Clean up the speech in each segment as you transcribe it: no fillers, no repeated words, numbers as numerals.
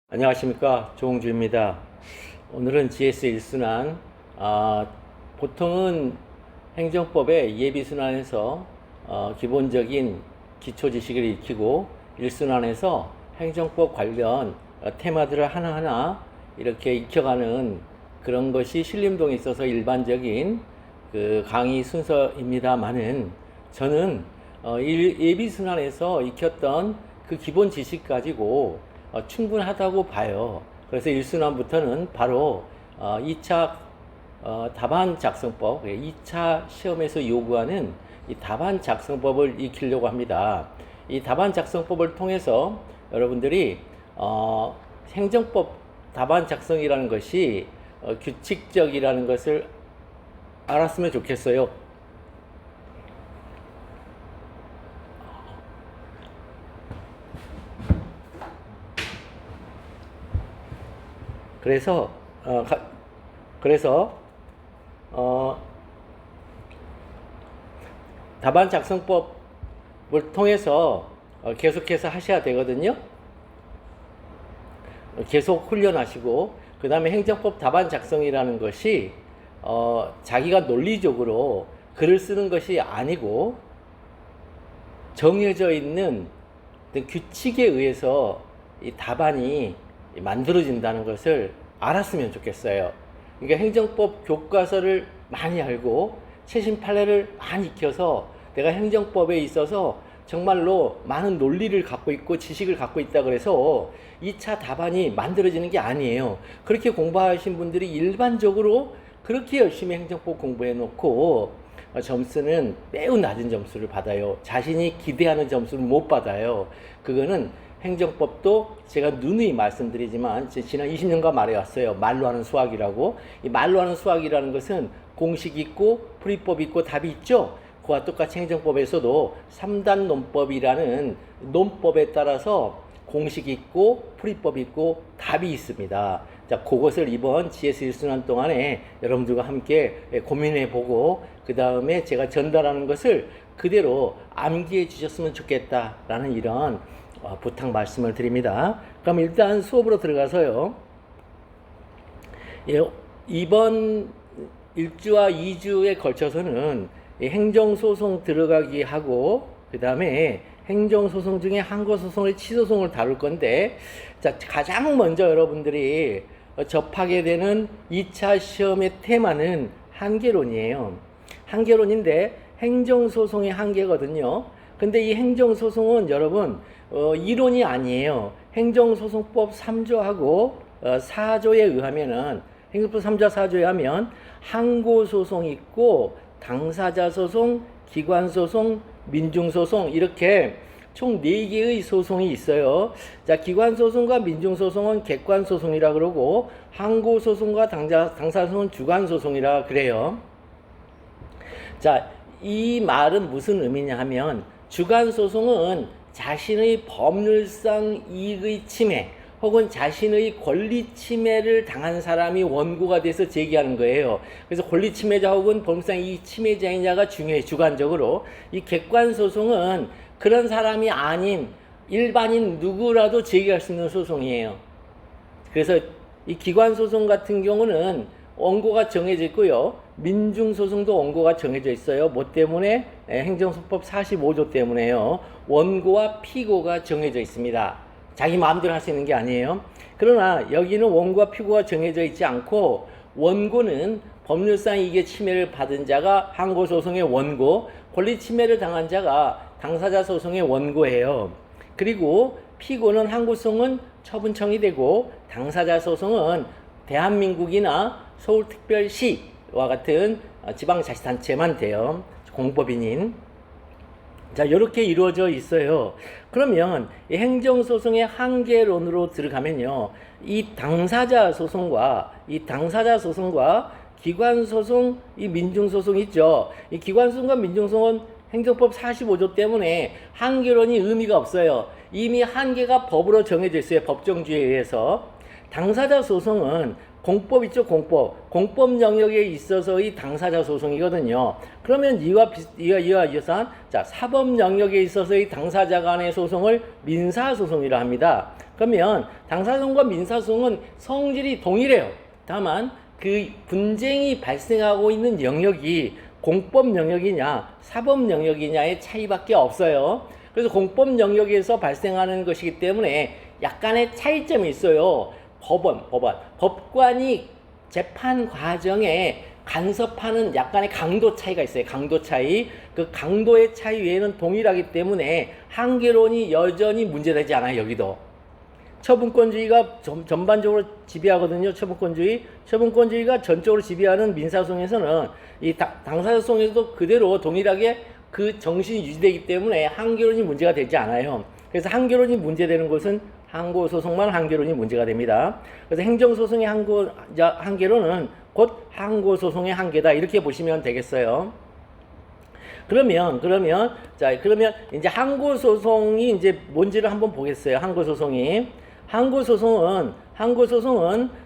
안녕하십니까, 조홍주입니다. 오늘은 GS 1순환, 보통은 행정법의 예비순환에서 기본적인 기초 지식을 익히고 1순환에서 행정법 관련 테마들을 하나하나 이렇게 익혀가는 그런 것이 신림동에 있어서 일반적인 그 강의 순서입니다만은, 저는 예비순환에서 익혔던 그 기본 지식 가지고 충분하다고 봐요. 그래서 1순환부터는 바로 2차 답안 작성법, 2차 시험에서 요구하는 이 답안 작성법을 익히려고 합니다. 이 답안 작성법을 통해서 여러분들이 행정법 답안 작성이라는 것이 규칙적이라는 것을 알았으면 좋겠어요. 그래서 어, 그래서 답안 작성법을 통해서 계속해서 하셔야 되거든요. 계속 훈련하시고, 그 다음에 행정법 답안 작성이라는 것이 자기가 논리적으로 글을 쓰는 것이 아니고 정해져 있는 어떤 규칙에 의해서 이 답안이 만들어진다는 것을 알았으면 좋겠어요. 그러니까 행정법 교과서를 많이 알고 최신 판례를 많이 익혀서 내가 행정법에 있어서 정말로 많은 논리를 갖고 있고 지식을 갖고 있다 그래서 2차 답안이 만들어지는 게 아니에요. 그렇게 공부하신 분들이 일반적으로 그렇게 열심히 행정법 공부해 놓고 점수는 매우 낮은 점수를 받아요. 자신이 기대하는 점수를 못 받아요. 그거는 행정법도 제가 누누이 말씀드리지만 지난 20년간 말해왔어요. 말로 하는 수학이라고. 이 말로 하는 수학이라는 것은 공식 있고 풀이법 있고 답이 있죠. 그와 똑같이 행정법에서도 3단 논법이라는 논법에 따라서 공식 있고 풀이법 있고 답이 있습니다. 자, 그것을 이번 GS 1순환 동안에 여러분들과 함께 고민해 보고, 그 다음에 제가 전달하는 것을 그대로 암기해 주셨으면 좋겠다라는 이런 부탁 말씀을 드립니다. 그럼 일단 수업으로 들어가서요. 이번 1주와 2주에 걸쳐서는 행정소송 들어가기 하고, 그 다음에 행정소송 중에 항고소송을 취소소송을 다룰 건데, 자, 가장 먼저 여러분들이 접하게 되는 2차 시험의 테마는 한계론이에요. 한계론인데 행정소송의 한계거든요. 근데 이 행정소송은 여러분 이론이 아니에요. 행정소송법 3조하고 4조에 의하면은, 행정법 3조 4조에 하면 항고소송 있고 당사자 소송, 기관 소송, 민중 소송, 이렇게 총 4개의 소송이 있어요. 자, 기관 소송과 민중 소송은 객관 소송이라 그러고, 항고 소송과 당사자 소송은 주관 소송이라 그래요. 자, 이 말은 무슨 의미냐 하면, 주관 소송은 자신의 법률상 이익의 침해 혹은 자신의 권리 침해를 당한 사람이 원고가 돼서 제기하는 거예요. 그래서 권리 침해자 혹은 법률상 이익 침해자이냐가 중요해, 주관적으로. 이 객관 소송은 그런 사람이 아닌 일반인 누구라도 제기할 수 있는 소송이에요. 그래서 이 기관 소송 같은 경우는 원고가 정해져 있고요. 민중소송도 원고가 정해져 있어요. 뭐 때문에? 행정소송법 45조 때문에요. 원고와 피고가 정해져 있습니다. 자기 마음대로 할 수 있는 게 아니에요. 그러나 여기는 원고와 피고가 정해져 있지 않고, 원고는 법률상 이익의 침해를 받은 자가 항고소송의 원고, 권리 침해를 당한 자가 당사자 소송의 원고예요. 그리고 피고는 항고소송은 처분청이 되고, 당사자 소송은 대한민국이나 서울특별시와 같은 지방자치단체만 돼요. 공법인인. 자, 이렇게 이루어져 있어요. 그러면 이 행정소송의 한계론으로 들어가면요, 이 당사자 소송과 기관소송, 이 민중소송 있죠. 이 기관소송과 민중소송은 행정법 45조 때문에 한계론이 의미가 없어요. 이미 한계가 법으로 정해져 있어요. 법정주의에 의해서. 당사자 소송은 공법 있죠, 공법. 공법 영역에 있어서의 당사자 소송이거든요. 그러면 이와 유사한, 자, 사법 영역에 있어서의 당사자 간의 소송을 민사소송이라 합니다. 그러면 당사소송과 민사소송은 성질이 동일해요. 다만 그 분쟁이 발생하고 있는 영역이 공법 영역이냐, 사법 영역이냐의 차이밖에 없어요. 그래서 공법 영역에서 발생하는 것이기 때문에 약간의 차이점이 있어요. 법관이 재판 과정에 간섭하는 약간의 강도 차이가 있어요. 강도 차이. 그 강도의 차이 외에는 동일하기 때문에 한계론이 여전히 문제되지 않아요. 여기도. 처분권주의가 전반적으로 지배하거든요. 처분권주의가 전적으로 지배하는 민사소송에서는 이 당사자소송에서도 그대로 동일하게 그 정신이 유지되기 때문에 한계론이 문제가 되지 않아요. 그래서 한계론이 문제되는 것은 항고소송만 한계론이 문제가 됩니다. 그래서 행정소송의 한계론은 곧 항고소송의 한계다. 이렇게 보시면 되겠어요. 그러면 이제 항고소송이 이제 뭔지를 한번 보겠어요. 항고소송은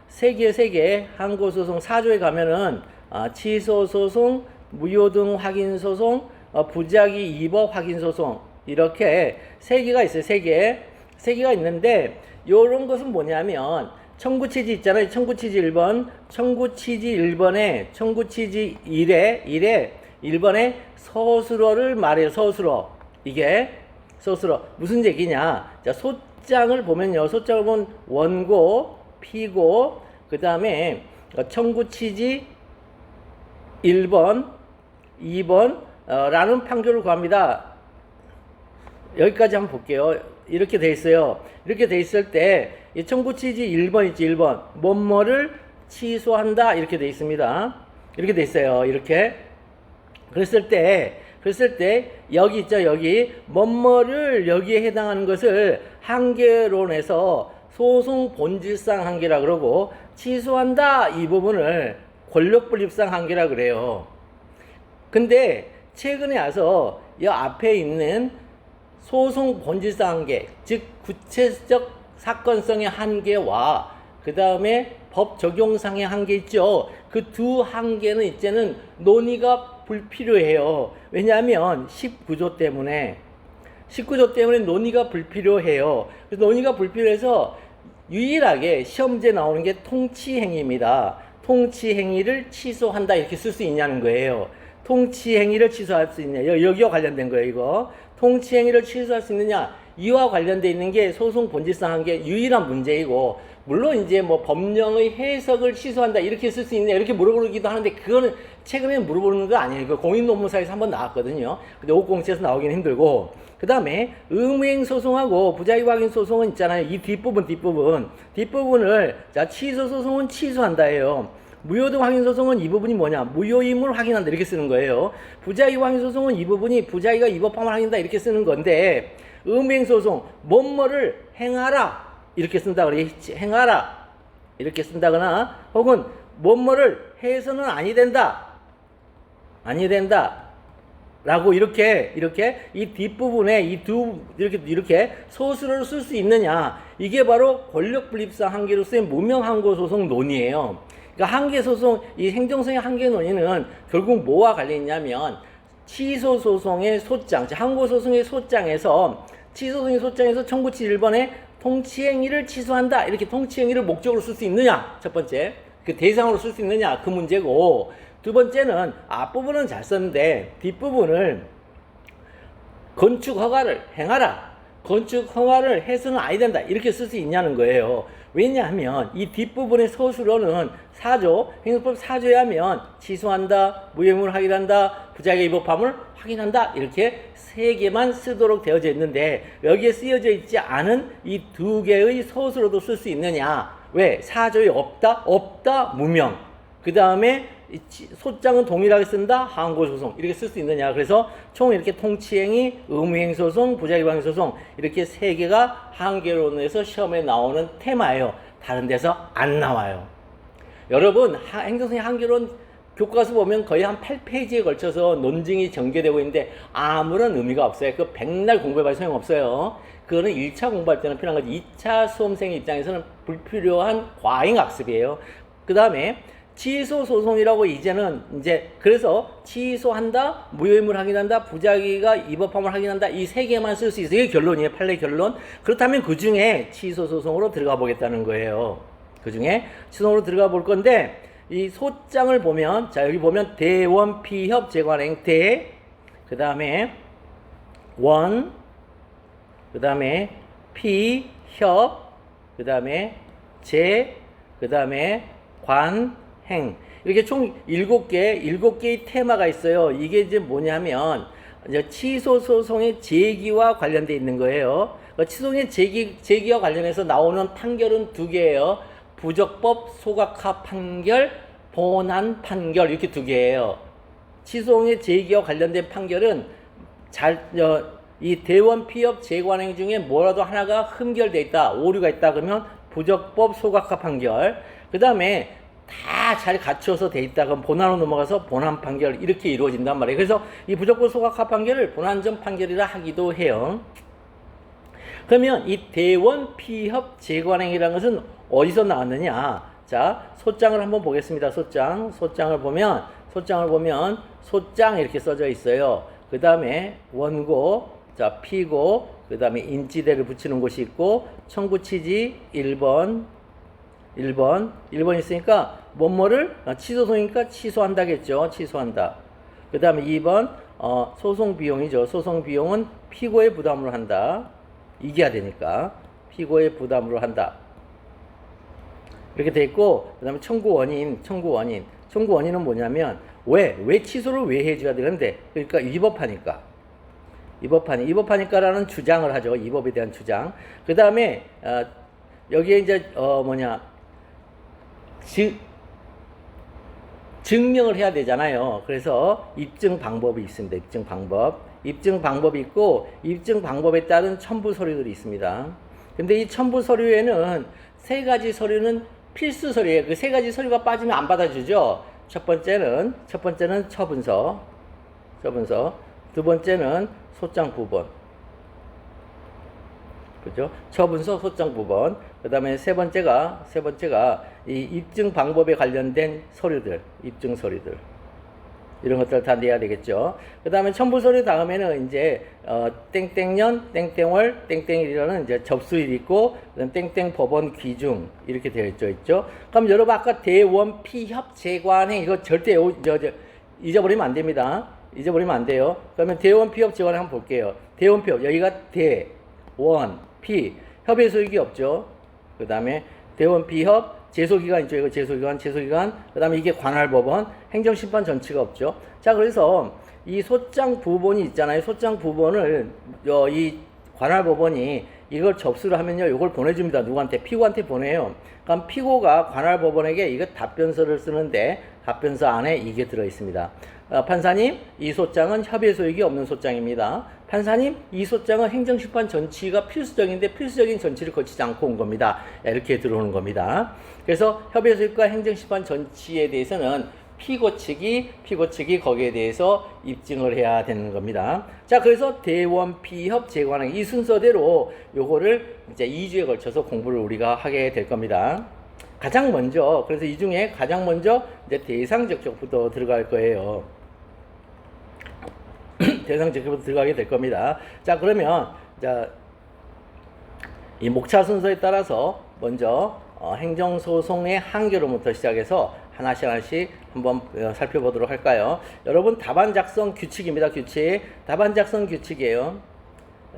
세 개, 항고소송 4조에 가면은, 취소소송, 무효등 확인소송, 부작위 위법 확인소송, 이렇게 세 개가 있어요. 세 개가 있는데, 요런 것은 뭐냐면, 청구취지 있잖아요. 청구취지 1번, 청구취지 1번에 서술어를 말해요. 이게 서술어. 무슨 얘기냐. 자, 소장을 보면요. 소장을 보면 원고, 피고, 그 다음에 청구취지 1번, 2번, 라는 판결을 구합니다. 여기까지 한번 볼게요. 이렇게 돼 있어요. 이렇게 돼 있을 때, 이 청구취지 1번 있지, 1번. 뭐뭐를 취소한다. 이렇게 돼 있습니다. 이렇게 돼 있어요. 이렇게. 그랬을 때, 여기 있죠, 여기. 뭐뭐를 여기에 해당하는 것을 한계론에서 소송 본질상 한계라 그러고, 취소한다. 이 부분을 권력분립상 한계라 그래요. 근데, 최근에 와서 이 앞에 있는 소송 본질상 한계, 즉 구체적 사건성의 한계와 그 다음에 법 적용상의 한계 있죠. 그 두 한계는 이제는 논의가 불필요해요. 왜냐하면 19조 때문에 논의가 불필요해요. 그래서 논의가 불필요해서 유일하게 시험지에 나오는 게 통치행위입니다. 통치행위를 취소한다 이렇게 쓸 수 있냐는 거예요. 통치행위를 취소할 수 있냐. 여기와 관련된 거예요, 이거. 통치행위를 취소할 수 있느냐. 이와 관련되어 있는 게 소송 본질상 한계 유일한 문제이고, 물론 이제 뭐 법령의 해석을 취소한다 이렇게 쓸 수 있냐 이렇게 물어보기도 하는데, 그거는 최근에 물어보는 거 아니에요. 그 공인논문사에서 한번 나왔거든요. 근데 5공채에서 나오기는 힘들고, 그 다음에 의무행소송하고 부작위 확인 소송은 있잖아요. 이 뒷부분을 자, 취소소송은 취소한다 해요. 무효등 확인소송은 이 부분이 뭐냐, 무효임을 확인한다 이렇게 쓰는 거예요. 부작위 확인소송은 이 부분이 부작위가 위법함을 확인한다 이렇게 쓰는 건데, 의무행소송 뭐뭐를 행하라 이렇게 쓴다 그래. 행하라 이렇게 쓴다거나, 혹은 뭐뭐를 해서는 아니 된다 라고 이렇게 이 뒷부분에 이렇게 소수를 쓸 수 있느냐, 이게 바로 권력분립상 한계로서의 무명항고소송 논의예요. 그러니까 항계소송, 이 행정성의 한계 논의는 결국 뭐와 관련있냐면, 취소소송의 소장, 항고소송의 소장에서 청구치 1번에 통치행위를 취소한다 이렇게 통치행위를 목적으로 쓸 수 있느냐, 첫 번째 그 대상으로 쓸 수 있느냐 그 문제고, 두 번째는 앞부분은 잘 썼는데 뒷부분을 건축허가를 행하라, 건축허가를 해서는 아니 된다 이렇게 쓸 수 있냐는 거예요. 왜냐하면 이 뒷부분의 서술어는 4조, 행정법 4조에 하면 취소한다, 무효임을 확인한다, 부작위 위법함을 확인한다 이렇게 세 개만 쓰도록 되어져 있는데, 여기에 쓰여져 있지 않은 이 두 개의 서술어도 쓸 수 있느냐. 왜? 4조에 없다, 무명. 그 다음에 소장은 동일하게 쓴다, 항고소송 이렇게 쓸 수 있느냐. 그래서 총 이렇게 통치행위, 의무행소송, 부작위방소송 이렇게 세 개가 한계론에서 시험에 나오는 테마예요. 다른 데서 안 나와요. 여러분, 행정성의 한계론 교과서 보면 거의 한 8페이지에 걸쳐서 논증이 전개되고 있는데 아무런 의미가 없어요. 그 백날 공부해봐야 소용없어요. 그거는 1차 공부할 때는 필요한 거지, 2차 수험생 입장에서는 불필요한 과잉학습이에요. 그 다음에 취소 소송이라고 이제는 이제 그래서 취소한다, 무효임을 확인한다, 부작위가 위법함을 확인한다 이 세 개만 쓸 수 있어요. 이게 결론이에요. 판례 결론. 그렇다면 그 중에 취소 소송으로 들어가 보겠다는 거예요. 그 중에 취소로 들어가 볼 건데 이 소장을 보면 자 여기 보면 대원 피협 재관행 대 그 다음에 원 그 다음에 피협 그 다음에 재 그 다음에 관행 이렇게 총 7개의 테마가 있어요. 이게 이제 뭐냐면 이제 취소 소송의 제기와 관련돼 있는 거예요. 취소의 제기와 관련해서 나오는 판결은 2개예요. 부적법 소각화 판결, 본안 판결 이렇게 2개예요. 취소의 제기와 관련된 판결은 이 대원 피협 재관행 중에 뭐라도 하나가 흠결돼 있다, 오류가 있다 그러면 부적법 소각화 판결. 그 다음에 다 잘 갖춰서 돼 있다 그럼 본안으로 넘어가서 본안 판결 이렇게 이루어진단 말이에요. 그래서 이 부적법 소각화 판결을 본안전 판결이라 하기도 해요. 그러면 이 대원 피협 재관행이라는 것은 어디서 나왔느냐? 자, 소장을 한번 보겠습니다. 소장을 보면 소장 이렇게 써져 있어요. 그 다음에 원고, 자 피고, 그 다음에 인지대를 붙이는 곳이 있고 청구 취지 1번 있으니까 뭐뭐를 취소송이니까 취소한다겠죠. 취소한다. 그 다음에 2번 소송 비용이죠. 소송 비용은 피고의 부담으로 한다. 이겨야 되니까 피고의 부담으로 한다. 이렇게 돼 있고 그 다음에 청구 원인은 뭐냐면 왜 취소를 왜 해줘야 되는데 그러니까 위법하니까라는 주장을 하죠. 위법에 대한 주장. 그 다음에 여기에 이제 증명을 해야 되잖아요. 그래서 입증 방법이 있습니다. 입증 방법이 있고 입증 방법에 따른 첨부 서류들이 있습니다. 근데 이 첨부 서류에는 3가지 서류는 필수 서류예요. 그 3가지 서류가 빠지면 안 받아주죠. 첫 번째는 처분서. 두 번째는 소장 부본. 그죠? 처분서, 소장 부본. 그 다음에 세 번째가 이 입증 방법에 관련된 서류들, 입증 서류들. 이런 것들 다 내야 되겠죠. 그 다음에 첨부 서류 다음에는 이제, 땡땡년, 땡땡월, 땡땡일이라는 이제 접수일이 있고, 그다음 땡땡 법원 귀중, 이렇게 되어 있죠. 그럼 여러분 아까 대원 피협 재관행, 이거 절대 잊어버리면 안 됩니다. 잊어버리면 안 돼요. 그러면 대원 피협 재관행 한번 볼게요. 대원 피협, 여기가 대, 원, 피, 협의 소익이 없죠. 그 다음에 대원 피협, 제소기간 있죠. 이거 제소기간. 그 다음에 이게 관할법원, 행정심판 전치가 없죠. 자, 그래서 이 소장 부본이 있잖아요. 소장 부본을, 이 관할법원이 이걸 접수를 하면요. 이걸 보내줍니다. 누구한테? 피고한테 보내요. 그럼 피고가 관할법원에게 이거 답변서를 쓰는데 답변서 안에 이게 들어있습니다. 판사님, 이 소장은 협의 소익이 없는 소장입니다. 판사님, 이 소장은 행정심판 전치가 필수적인데 필수적인 전치를 거치지 않고 온 겁니다. 이렇게 들어오는 겁니다. 그래서 협의 소익과 행정심판 전치에 대해서는 피고 측이 거기에 대해서 입증을 해야 되는 겁니다. 자, 그래서 대원 피협 재관행 이 순서대로 요거를 이제 2주에 걸쳐서 공부를 우리가 하게 될 겁니다. 가장 먼저, 그래서 이 중에 가장 먼저 이제 대상적격부터 들어갈 거예요. 대상적격부터 들어가게 될 겁니다. 자, 그러면 이 목차 순서에 따라서 먼저 행정소송의 한계로부터 시작해서 하나씩 한번 살펴보도록 할까요? 여러분 답안 작성 규칙입니다. 규칙. 답안 작성 규칙이에요.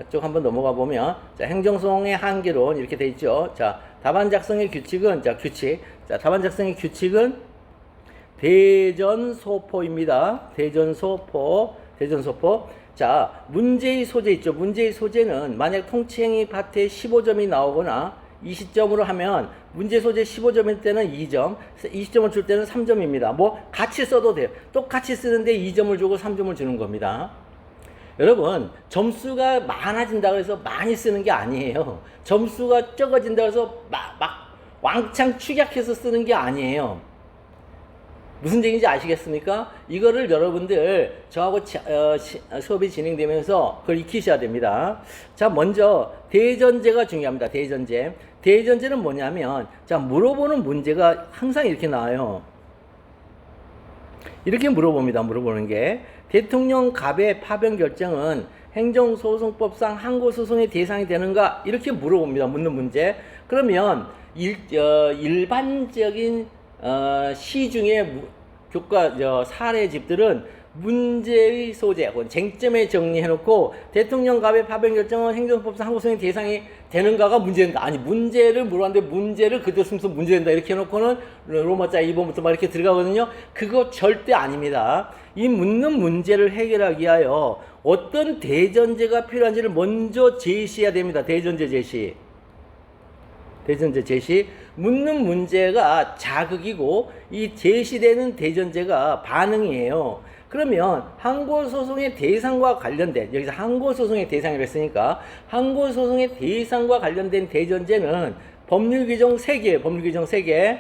쭉 한번 넘어가 보면 자, 행정소송의 한계론 이렇게 돼 있죠. 자, 답안 작성의 규칙은 답안 작성의 규칙은 대전소포입니다. 대전소포. 자, 문제의 소재 있죠. 문제의 소재는 만약 통치행위 파트에 15점이 나오거나 20점으로 하면 문제 소재 15점일 때는 2점, 20점을 줄 때는 3점입니다. 뭐 같이 써도 돼요. 똑같이 쓰는데 2점을 주고 3점을 주는 겁니다. 여러분, 점수가 많아진다고 해서 많이 쓰는 게 아니에요. 점수가 적어진다고 해서 막 왕창 축약해서 쓰는 게 아니에요. 무슨 얘기인지 아시겠습니까? 이거를 여러분들 저하고 수업이 진행되면서 그걸 익히셔야 됩니다. 자, 먼저 대전제가 중요합니다. 대전제. 대전제는 뭐냐면, 자, 물어보는 문제가 항상 이렇게 나와요. 이렇게 물어봅니다. 물어보는 게, 대통령 갑의 파변 결정은 행정소송법상 항고소송의 대상이 되는가? 이렇게 물어봅니다. 묻는 문제. 그러면 일반적인 시중의 교과 사례집들은 문제의 소재, 쟁점에 정리해놓고 대통령 갑의 파변 결정은 행정법상 항고소송의 대상이 되는가가 문제된다. 아니, 문제를 물었는데 문제를 그대로 쓰면서 문제된다 이렇게 해놓고는 로마자 2번부터 막 이렇게 들어가거든요. 그거 절대 아닙니다. 이 묻는 문제를 해결하기 위하여 어떤 대전제가 필요한지를 먼저 제시해야 됩니다. 대전제 제시. 대전제 제시. 묻는 문제가 자극이고 이 제시되는 대전제가 반응이에요. 그러면 항고소송의 대상과 관련된, 여기서 항고소송의 대상이라고 했으니까 항고소송의 대상과 관련된 대전제는 법률규정 3개, 법률규정 3개,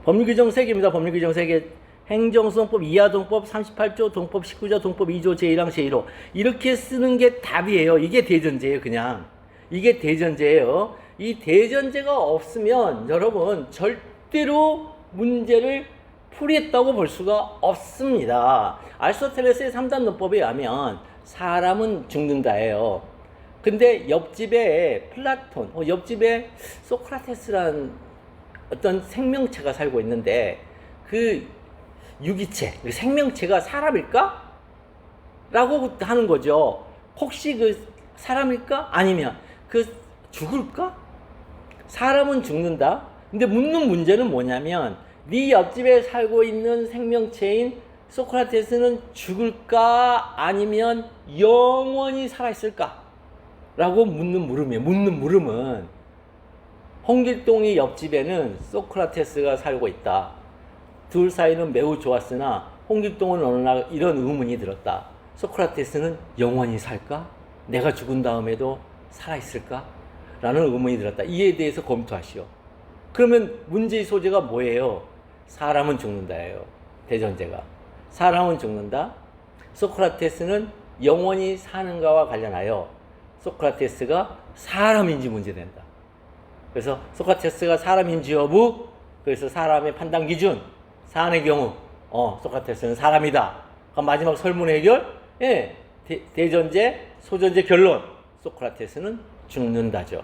법률규정 3개입니다. 법률규정 3개. 행정소송법 이하동법 38조, 동법 19조, 동법 2조 제1항 제1호 이렇게 쓰는 게 답이에요. 이게 대전제예요. 그냥 이게 대전제예요. 이 대전제가 없으면 여러분 절대로 문제를 풀이했다고 볼 수가 없습니다. 아리스토텔레스의 3단 논법에 의하면 사람은 죽는다예요. 근데 옆집에 플라톤, 옆집에 소크라테스라는 어떤 생명체가 살고 있는데 그 유기체, 생명체가 사람일까? 라고 하는 거죠. 혹시 그 사람일까? 아니면 그 죽을까? 사람은 죽는다. 근데 묻는 문제는 뭐냐면 네 옆집에 살고 있는 생명체인 소크라테스는 죽을까? 아니면 영원히 살아있을까? 라고 묻는 물음이에요. 묻는 물음은 홍길동이 옆집에는 소크라테스가 살고 있다. 둘 사이는 매우 좋았으나 홍길동은 어느 날 이런 의문이 들었다. 소크라테스는 영원히 살까? 내가 죽은 다음에도 살아있을까? 라는 의문이 들었다. 이에 대해서 검토하시오. 그러면 문제의 소재가 뭐예요? 사람은 죽는다예요. 대전제가. 사람은 죽는다. 소크라테스는 영원히 사는가와 관련하여 소크라테스가 사람인지 문제된다. 그래서 소크라테스가 사람인지 여부, 그래서 사람의 판단 기준, 사안의 경우, 소크라테스는 사람이다. 그럼 마지막 설문 해결, 대전제, 소전제 결론, 소크라테스는 죽는다죠.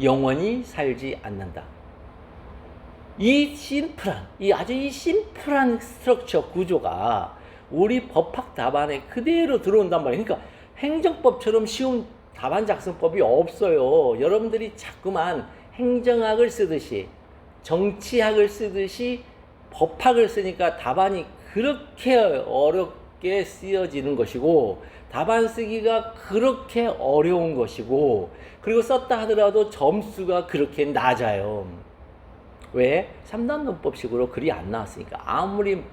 영원히 살지 않는다. 이 심플한 스트럭처 구조가 우리 법학 답안에 그대로 들어온단 말이에요. 그러니까 행정법처럼 쉬운 답안 작성법이 없어요. 여러분들이 자꾸만 행정학을 쓰듯이 정치학을 쓰듯이 법학을 쓰니까 답안이 그렇게 어렵게 쓰여지는 것이고 답안 쓰기가 그렇게 어려운 것이고 그리고 썼다 하더라도 점수가 그렇게 낮아요. 왜? 3단 논법식으로 글이 안 나왔으니까. 아무리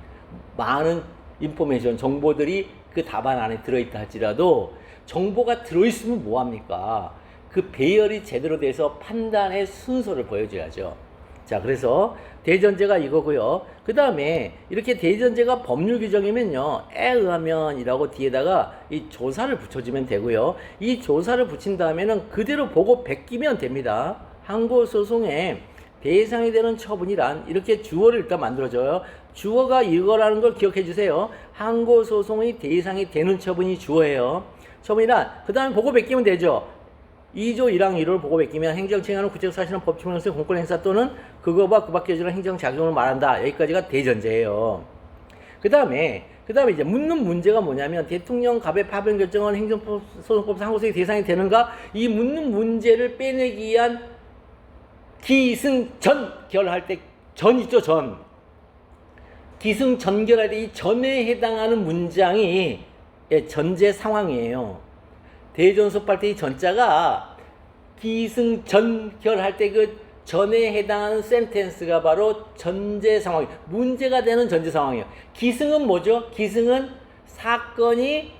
많은 인포메이션, 정보들이 그 답안 안에 들어있다 할지라도 정보가 들어있으면 뭐합니까? 그 배열이 제대로 돼서 판단의 순서를 보여줘야죠. 자, 그래서 대전제가 이거고요. 그 다음에 이렇게 대전제가 법률 규정이면요, 에 의하면이라고 뒤에다가 이 조사를 붙여주면 되고요. 이 조사를 붙인 다음에는 그대로 보고 베끼면 됩니다. 항고소송에 대상이 되는 처분이란 이렇게 주어를 일단 만들어줘요. 주어가 이거라는 걸 기억해 주세요. 항고소송의 대상이 되는 처분이 주어예요. 처분이란 그 다음에 보고 베끼면 되죠. 2조 1항 1호를 보고 베끼면 행정청하는 구체적사실은 법치문으로서의 공권행사 또는 그거와 그 밖에 주는 행정작용을 말한다. 여기까지가 대전제예요. 그 다음에 이제 묻는 문제가 뭐냐면 대통령 갑의 파변 결정은 행정소송법상 항고소송의 대상이 되는가? 이 묻는 문제를 빼내기 위한 기승전결할 때 전 있죠. 전 기승전결할 때 이 전에 해당하는 문장이 전제 상황이에요. 대전소할 때 이 전자가 기승전결할 때 그 전에 해당하는 센텐스가 바로 전제 상황, 문제가 되는 전제 상황이에요. 기승은 뭐죠? 기승은 사건이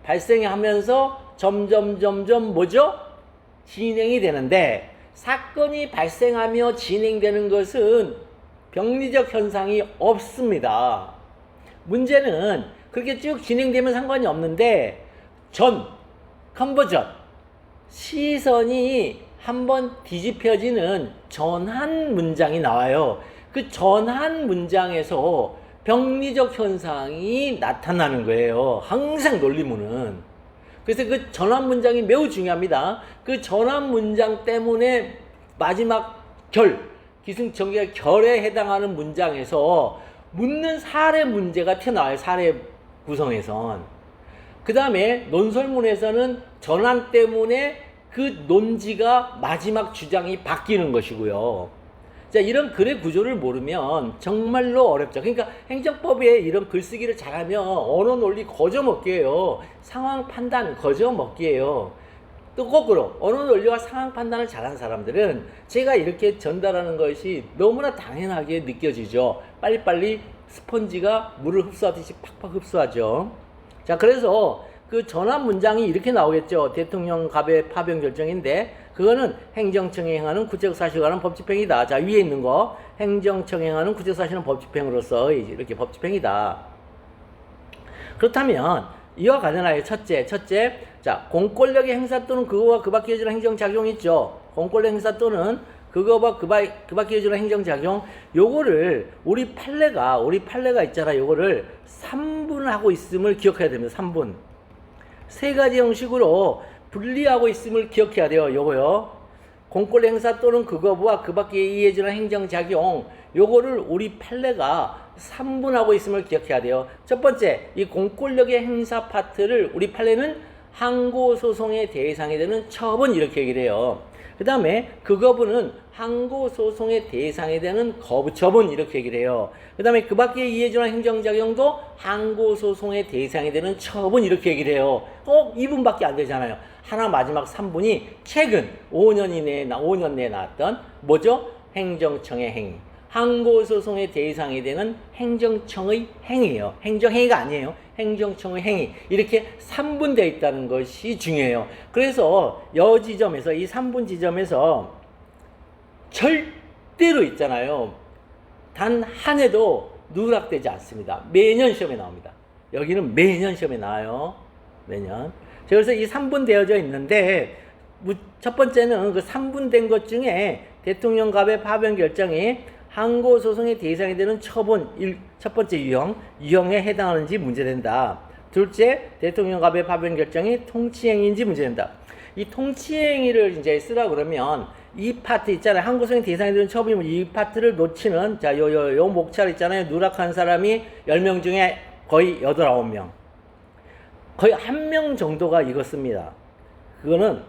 발생하면서 점점 뭐죠? 진행이 되는데 사건이 발생하며 진행되는 것은 병리적 현상이 없습니다. 문제는 그렇게 쭉 진행되면 상관이 없는데 컨버전, 시선이 한번 뒤집혀지는 전환 문장이 나와요. 그 전환 문장에서 병리적 현상이 나타나는 거예요. 항상 논리문은. 그래서 그 전환 문장이 매우 중요합니다. 그 전환 문장 때문에 마지막 기승전결 결에 해당하는 문장에서 묻는 사례 문제가 튀어나와요. 사례 구성에선. 그 다음에 논설문에서는 전환 때문에 그 논지가 마지막 주장이 바뀌는 것이고요. 자, 이런 글의 구조를 모르면 정말로 어렵죠. 그러니까 행정법에 이런 글쓰기를 잘하면 언어 논리 거저먹기예요. 상황 판단 거저먹기예요. 또 거꾸로 언어 논리와 상황 판단을 잘하는 사람들은 제가 이렇게 전달하는 것이 너무나 당연하게 느껴지죠. 빨리빨리 스펀지가 물을 흡수하듯이 팍팍 흡수하죠. 자, 그래서 그 전환 문장이 이렇게 나오겠죠. 대통령 갑의 파병 결정인데 그거는 행정청이 행하는 구체사실에 관한 법집행이다. 자, 위에 있는 거 행정청이 행하는 구체사실은 법집행으로서 이렇게 법집행이다. 그렇다면 이와 관련하여 첫째, 자, 공권력의 행사 또는 그거와 그 밖에 이어지는 행정작용이 있죠. 공권력 행사 또는 그거와 그 밖에 이어지는 행정작용, 요거를 우리 판례가 있잖아. 요거를 3분하고 있음을 기억해야 됩니다. 3분. 세 가지 형식으로 분리하고 있음을 기억해야 돼요. 요거요. 공권력 행사 또는 그거와 그 밖에 이어지는 행정작용, 요거를 우리 판례가 3분하고 있음을 기억해야 돼요. 첫 번째, 이 공권력의 행사 파트를 우리 판례는 항고소송의 대상이 되는 처분 이렇게 얘기를 해요. 그 다음에 그거분은 항고소송의 대상이 되는 거부처분 이렇게 얘기를 해요. 그 다음에 그 밖에 이해준한 행정작용도 항고소송의 대상이 되는 처분 이렇게 얘기를 해요. 2분밖에 안 되잖아요. 하나 마지막 3분이 최근 5년 내에 나왔던 뭐죠? 행정청의 행위. 항고소송의 대상이 되는 행정청의 행위예요. 행정행위가 아니에요. 행정청의 행위. 이렇게 3분되어 있다는 것이 중요해요. 그래서 지점에서 이 3분 지점에서 절대로 있잖아요. 단 한 해도 누락되지 않습니다. 매년 시험에 나옵니다. 여기는 매년 시험에 나와요. 매년. 그래서 이 3분되어져 있는데 첫 번째는 그 3분된 것 중에 대통령 갑의 파병 결정이 항고소송의 대상이 되는 처분, 첫 번째 유형에 해당하는지 문제된다. 둘째, 대통령 갑의 파병 결정이 통치행위인지 문제된다. 이 통치행위를 이제 쓰라 그러면 이 파트 있잖아요. 항고소송의 대상이 되는 처분이면 이 파트를 놓치는, 자, 요 목차를 있잖아요. 누락한 사람이 10명 중에 거의 8, 9명. 거의 1명 정도가 이거 씁니다. 그거는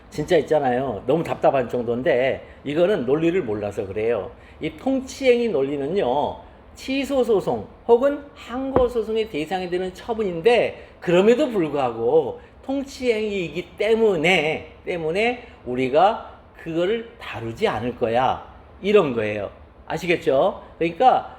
진짜 있잖아요. 너무 답답한 정도인데 이거는 논리를 몰라서 그래요. 이 통치행위 논리는요. 취소소송 혹은 항고소송의 대상이 되는 처분인데 그럼에도 불구하고 통치행위이기 때문에 우리가 그거를 다루지 않을 거야. 이런 거예요. 아시겠죠? 그러니까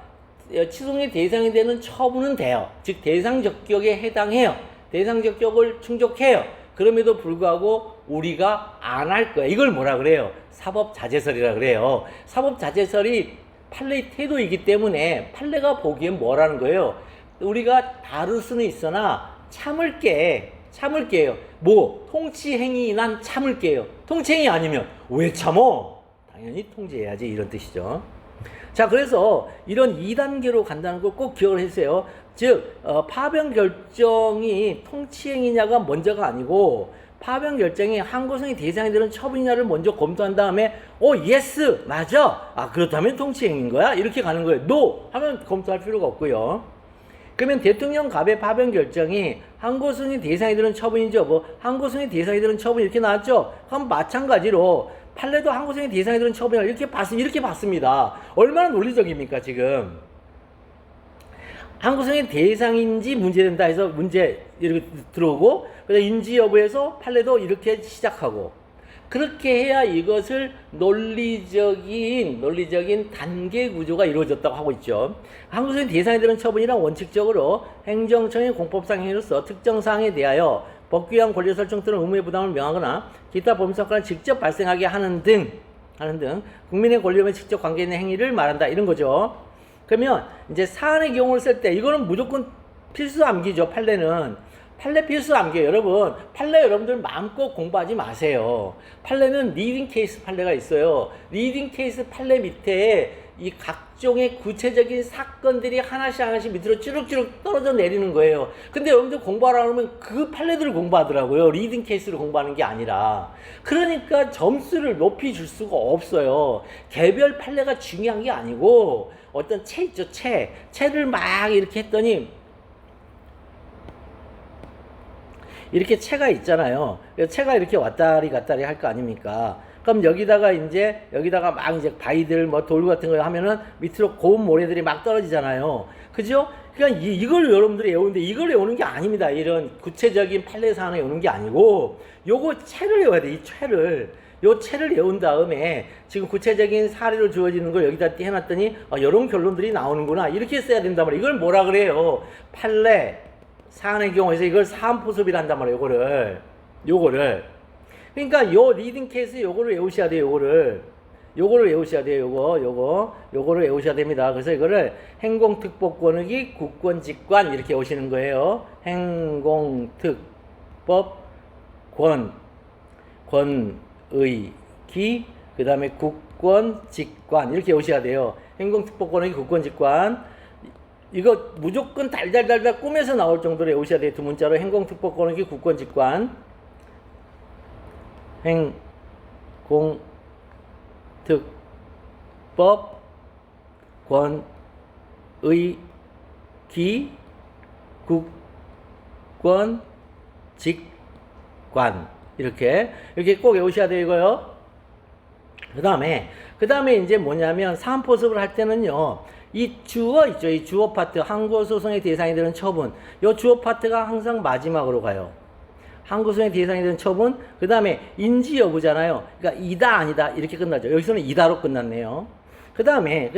취소의 대상이 되는 처분은 돼요. 즉 대상적격에 해당해요. 대상적격을 충족해요. 그럼에도 불구하고 우리가 안 할 거야. 이걸 뭐라 그래요? 사법자제설이라 그래요. 사법자제설이 판례의 태도이기 때문에 판례가 보기엔 뭐라는 거예요? 우리가 다룰 수는 있으나 참을게요. 뭐 통치행위 난 참을게요. 통치행위 아니면 왜 참어? 당연히 통제해야지 이런 뜻이죠. 자, 그래서 이런 2단계로 간다는 걸 꼭 기억을 해주세요. 즉 파병 결정이 통치행위냐가 먼저가 아니고 파병 결정이 항고소송의 대상이 되는 처분이냐를 먼저 검토한 다음에 예스 맞아, 그렇다면 통치행위인 거야 이렇게 가는 거예요. 노 하면 검토할 필요가 없고요. 그러면 대통령 갑의 파병 결정이 항고소송의 대상이 되는 처분인지 여부, 항고소송의 대상이 되는 처분 이렇게 나왔죠. 그럼 마찬가지로 판례도 항고소송의 대상이 되는 처분이라 이렇게 봤습니다. 얼마나 논리적입니까 지금. 항고소송의 대상인지 문제된다 해서 문제 이렇게 들어오고, 그다음 인지 여부에서 판례도 이렇게 시작하고, 그렇게 해야 이것을 논리적인 단계 구조가 이루어졌다고 하고 있죠. 항고소송의 대상이 되는 처분이란 원칙적으로 행정청의 공법상 행위로서 특정 사항에 대하여 법규상 권리 설정 또는 의무의 부담을 명하거나 기타 법률 사건을 직접 발생하게 하는 등 하는 등 국민의 권리움에 직접 관계 있는 행위를 말한다 이런 거죠. 그러면 이제 사안의 경우를 쓸 때 이거는 무조건 필수 암기죠. 판례는 판례 필수 암기예요. 여러분 판례 여러분들 마음껏 공부하지 마세요. 판례는 리딩 케이스 판례가 있어요. 리딩 케이스 판례 밑에 이 각종의 구체적인 사건들이 하나씩 밑으로 쭈룩쭈룩 떨어져 내리는 거예요. 근데 여러분들 공부하라 그러면 그 판례들을 공부하더라고요. 리딩 케이스를 공부하는 게 아니라. 그러니까 점수를 높이 줄 수가 없어요. 개별 판례가 중요한 게 아니고 어떤 채 있죠. 채를 막 이렇게 했더니 이렇게 채가 있잖아요. 채가 이렇게 왔다리 갔다리 할 거 아닙니까? 그럼 여기다가 막 이제 바위들 뭐 돌 같은 거 하면은 밑으로 고운 모래들이 막 떨어지잖아요. 그죠? 그러니까 이걸 여러분들이 외우는데 이걸 외우는 게 아닙니다. 이런 구체적인 판례 사안을 외우는 게 아니고 요거 채를 외워야 돼. 이 채를. 요 채를 외운 다음에 지금 구체적인 사례로 주어지는 걸 여기다 해놨더니 이런 결론들이 나오는구나. 이렇게 써야 된단 말이에요. 이걸 뭐라 그래요? 판례 사안의 경우에서 이걸 사안포섭이라 한단 말이에요. 요거를. 그러니까 요 리딩 케이스 요거를 외우셔야 돼요. 요거를 외우셔야 돼요. 요거를 외우셔야 됩니다. 그래서 이거를 행공특법권의 국권직관 이렇게 오시는 거예요. 행공특법권 권의기 그 다음에 국권직관 이렇게 오셔야 돼요. 행공특법권의 국권직관 이거 무조건 달달달달 꾸며서 나올 정도로 외우셔야 돼요. 두 문자로 행공특법권의 국권직관 행공특법 권의기 국권직관 이렇게 꼭 외우셔야 돼요. 이거요. 그 다음에 이제 뭐냐면 사안포섭을 할 때는요. 이 주어 있죠. 이 주어 파트 항고소송의 대상이 되는 처분. 이 주어 파트가 항상 마지막으로 가요. 항고소송의 대상이 되는 처분. 그 다음에 인지 여부잖아요. 그러니까 이다 아니다 이렇게 끝나죠. 여기서는 이다로 끝났네요. 그 다음에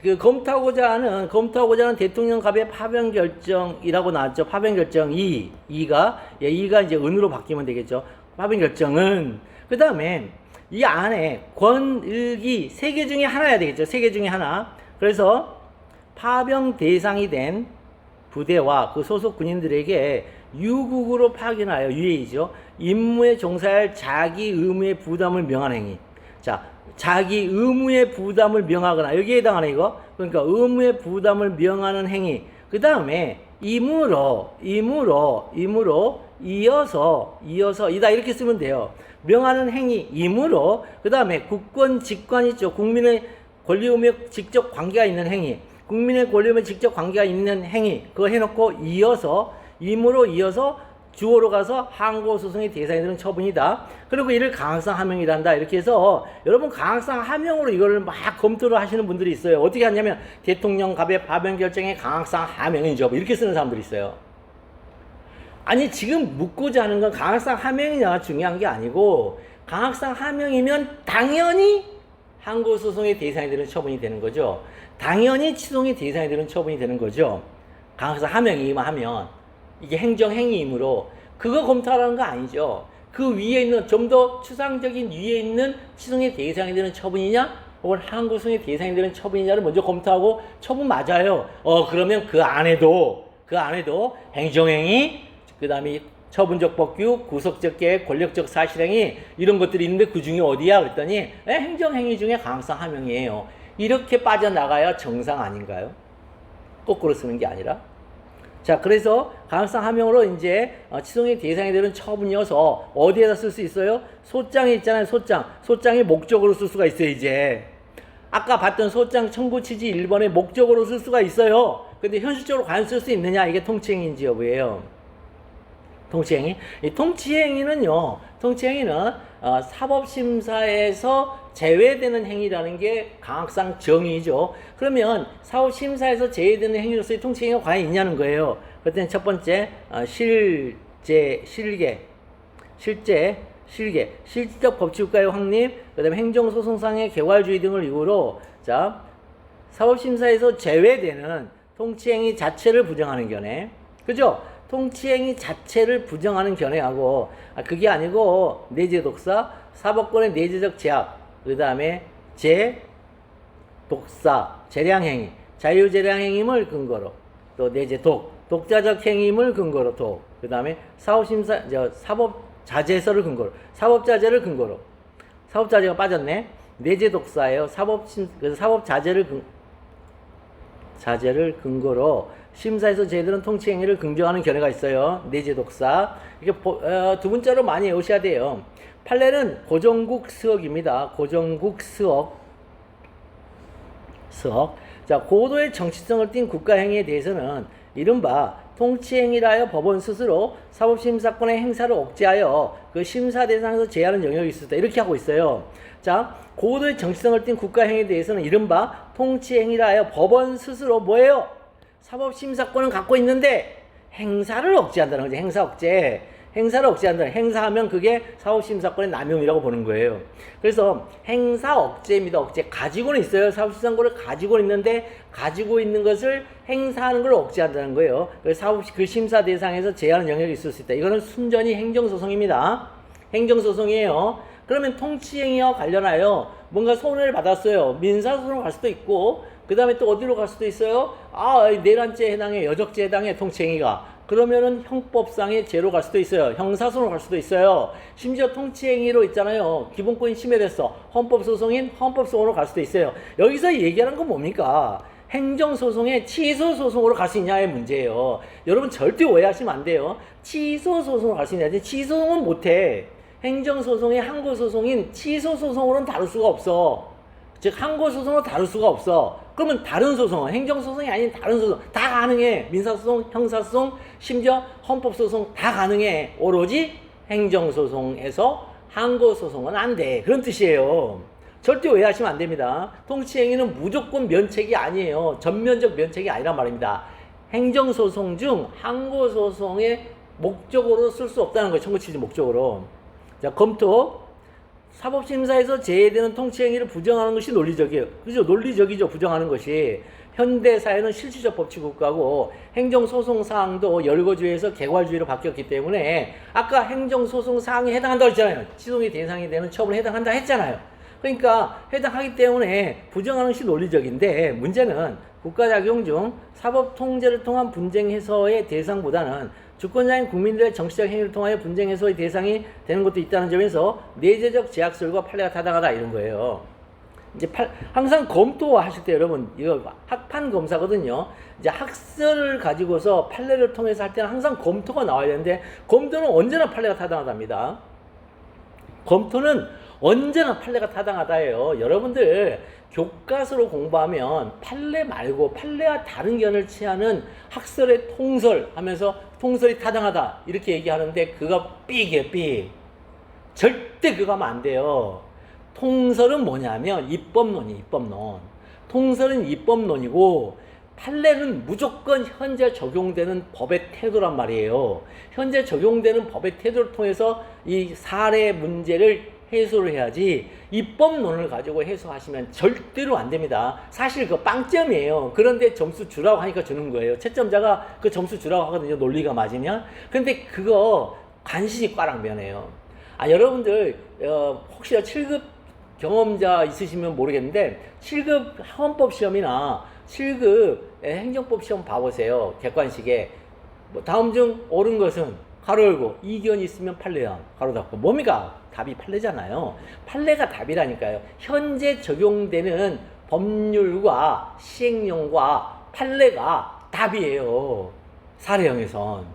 그 검토하고자 하는 대통령 갑의 파변 결정이라고 나왔죠. 파변 결정 2가 이제 은으로 바뀌면 되겠죠. 파변 결정은 그 다음에 이 안에 권익이 3개 중에 하나야 되겠죠. 3개 중에 하나. 그래서 파병 대상이 된 부대와 그 소속 군인들에게 유국으로 파견하여 유예이죠. 임무에 종사할 자기 의무의 부담을 명하는 행위. 자, 자기 의무의 부담을 명하거나 여기에 해당하네 이거. 그러니까 의무의 부담을 명하는 행위. 그 다음에 임으로 이어서 이다 이렇게 쓰면 돼요. 명하는 행위 임으로 그 다음에 국권 직관 있죠. 국민의 권리움에 직접 관계가 있는 행위. 국민의 권리움에 직접 관계가 있는 행위. 그거 해놓고 임으로 이어서 주어로 가서 항고소송의 대상이 되는 처분이다. 그리고 이를 강학상 하명이라 한다. 이렇게 해서 여러분 강학상 하명으로 이거를 막 검토를 하시는 분들이 있어요. 어떻게 하냐면 대통령 갑의 파병 결정에 강학상 하명이죠. 이렇게 쓰는 사람들이 있어요. 아니 지금 묻고자 하는 건 강학상 하명이냐 중요한 게 아니고 강학상 하명이면 당연히 항고소송의 대상이 되는 처분이 되는 거죠. 당연히 치송의 대상이 되는 처분이 되는 거죠. 강학상 하명이기만 하면 이게 행정행위이므로 그거 검토하라는 거 아니죠. 그 위에 있는 좀 더 추상적인 위에 있는 치송의 대상이 되는 처분이냐 혹은 항고소송의 대상이 되는 처분이냐를 먼저 검토하고 처분 맞아요. 그러면 그 안에도 행정행위 그 다음에 처분적 법규, 구속적 계획, 권력적 사실행위 이런 것들이 있는데 그 중에 어디야? 그랬더니 행정행위 중에 강학상 하명이에요. 이렇게 빠져나가야 정상 아닌가요? 거꾸로 쓰는 게 아니라. 자, 그래서 강학상 하명으로 이제 치송의 대상이 되는 처분이어서 어디에다 쓸 수 있어요? 소장이 있잖아요. 소장이 목적으로 쓸 수가 있어요. 이제 아까 봤던 소장 청구 취지 1번의 목적으로 쓸 수가 있어요. 근데 현실적으로 과연 쓸 수 있느냐? 이게 통치행위인지 여부예요. 통치행위. 이 통치행위는 사법심사에서 제외되는 행위라는 게 강학상 정의죠. 그러면 사법심사에서 제외되는 행위로서의 통치행위가 과연 있냐는 거예요. 그랬더니 첫 번째, 실질적 법치국가의 확립, 그 다음에 행정소송상의 개괄주의 등을 이유로, 자, 사법심사에서 제외되는 통치행위 자체를 부정하는 견해. 그죠? 통치행위 자체를 부정하는 견해하고, 그게 아니고, 내재 독사, 사법권의 내재적 제약, 그 다음에 재, 독사, 재량행위, 자유재량행위를 근거로, 또 내재 독, 독자적 행위를 근거로 독, 그 다음에 사법자재서를 근거로, 사법자재를 근거로, 사법자재가 빠졌네. 내재 독사예요. 자재를 근거로 심사에서 제들은 통치행위를 긍정하는 견해가 있어요. 내재 독사. 이게 두 문자로 많이 외우셔야 돼요. 판례는 고정국 스억입니다. 고정국 스억. 자, 고도의 정치성을 띈 국가행위에 대해서는 이른바 통치행위라 하여 법원 스스로 사법심사권의 행사를 억제하여 그 심사 대상에서 제하는 영역이 있었다. 이렇게 하고 있어요. 자, 고도의 정치성을 띈 국가행위에 대해서는 이른바 통치행위라 하여 법원 스스로 뭐예요? 사법심사권은 갖고 있는데 행사를 억제한다는 거죠. 행사 억제. 행사를 억제한다. 행사하면 그게 사법심사권의 남용이라고 보는 거예요. 그래서 행사 억제입니다. 억제. 가지고는 있어요. 사법심사권을 가지고 있는데 가지고 있는 것을 행사하는 걸 억제한다는 거예요. 그래서 그 심사 대상에서 제하는 영역이 있을 수 있다. 이거는 순전히 행정소송입니다. 행정소송이에요. 그러면 통치행위와 관련하여 뭔가 손해를 받았어요. 민사소송을 갈 수도 있고, 그 다음에 또 어디로 갈 수도 있어요? 내란죄에 해당해, 여적죄에 해당해, 통치행위가. 그러면은 형법상의 죄로 갈 수도 있어요. 형사소송으로 갈 수도 있어요. 심지어 통치행위로 있잖아요. 기본권이 침해됐어. 헌법소송인 헌법소송으로 갈 수도 있어요. 여기서 얘기하는 건 뭡니까? 행정소송에 취소소송으로 갈 수 있냐의 문제예요. 여러분 절대 오해하시면 안 돼요. 취소소송으로 갈 수 있냐지. 취소소송은 못해. 행정소송의 항고소송인 취소소송으로는 다룰 수가 없어. 즉 항고소송으로 다룰 수가 없어. 그러면 다른 소송은 행정소송이 아닌 다른 소송 다 가능해. 민사소송, 형사소송, 심지어 헌법소송 다 가능해. 오로지 행정소송에서 항고소송은 안 돼. 그런 뜻이에요. 절대 오해하시면 안 됩니다. 통치행위는 무조건 면책이 아니에요. 전면적 면책이 아니란 말입니다. 행정소송 중 항고소송의 목적으로 쓸 수 없다는 거예요. 청구취지 목적으로. 자, 검토. 사법심사에서 제외되는 통치행위를 부정하는 것이 논리적이에요. 그죠? 논리적이죠. 부정하는 것이. 현대사회는 실질적 법치국가고 행정소송사항도 열거주의에서 개괄주의로 바뀌었기 때문에 아까 행정소송사항에 해당한다고 했잖아요. 취소의 대상이 되는 처벌에 해당한다 했잖아요. 그러니까 해당하기 때문에 부정하는 것이 논리적인데 문제는 국가작용 중 사법통제를 통한 분쟁 해소의 대상보다는 주권자인 국민들의 정치적 행위를 통하여 분쟁 해소의 대상이 되는 것도 있다는 점에서 내재적 제약설과 판례가 타당하다 이런 거예요. 이제 항상 검토하실 때 여러분 이거 학판 검사거든요. 이제 학설을 가지고서 판례를 통해서 할 때는 항상 검토가 나와야 되는데 검토는 언제나 판례가 타당하답니다. 검토는 언제나 판례가 타당하다예요. 여러분들 교과서로 공부하면 판례 말고 판례와 다른 견을 취하는 학설의 통설 하면서 통설이 타당하다 이렇게 얘기하는데 그거 삑이에요. 삑. 절대 그거 하면 안 돼요. 통설은 뭐냐면 입법론이 입법론. 통설은 입법론이고 판례는 무조건 현재 적용되는 법의 태도란 말이에요. 현재 적용되는 법의 태도를 통해서 이 사례 문제를 해소를 해야지 입법론을 가지고 해소하시면 절대로 안 됩니다. 사실 그 빵점이에요. 그런데 점수 주라고 하니까 주는 거예요. 채점자가 그 점수 주라고 하거든요. 논리가 맞으면. 근데 그거 간신히 꽈랑면해요. 여러분들 혹시 7급 경험자 있으시면 모르겠는데 7급 헌법 시험이나 7급 행정법 시험 봐보세요. 객관식에 다음 중 옳은 것은 가로 열고 이견이 있으면 판례형 가로 닫고 뭡니까? 답이 판례잖아요. 판례가 답이라니까요. 현재 적용되는 법률과 시행령과 판례가 답이에요. 사례형에선.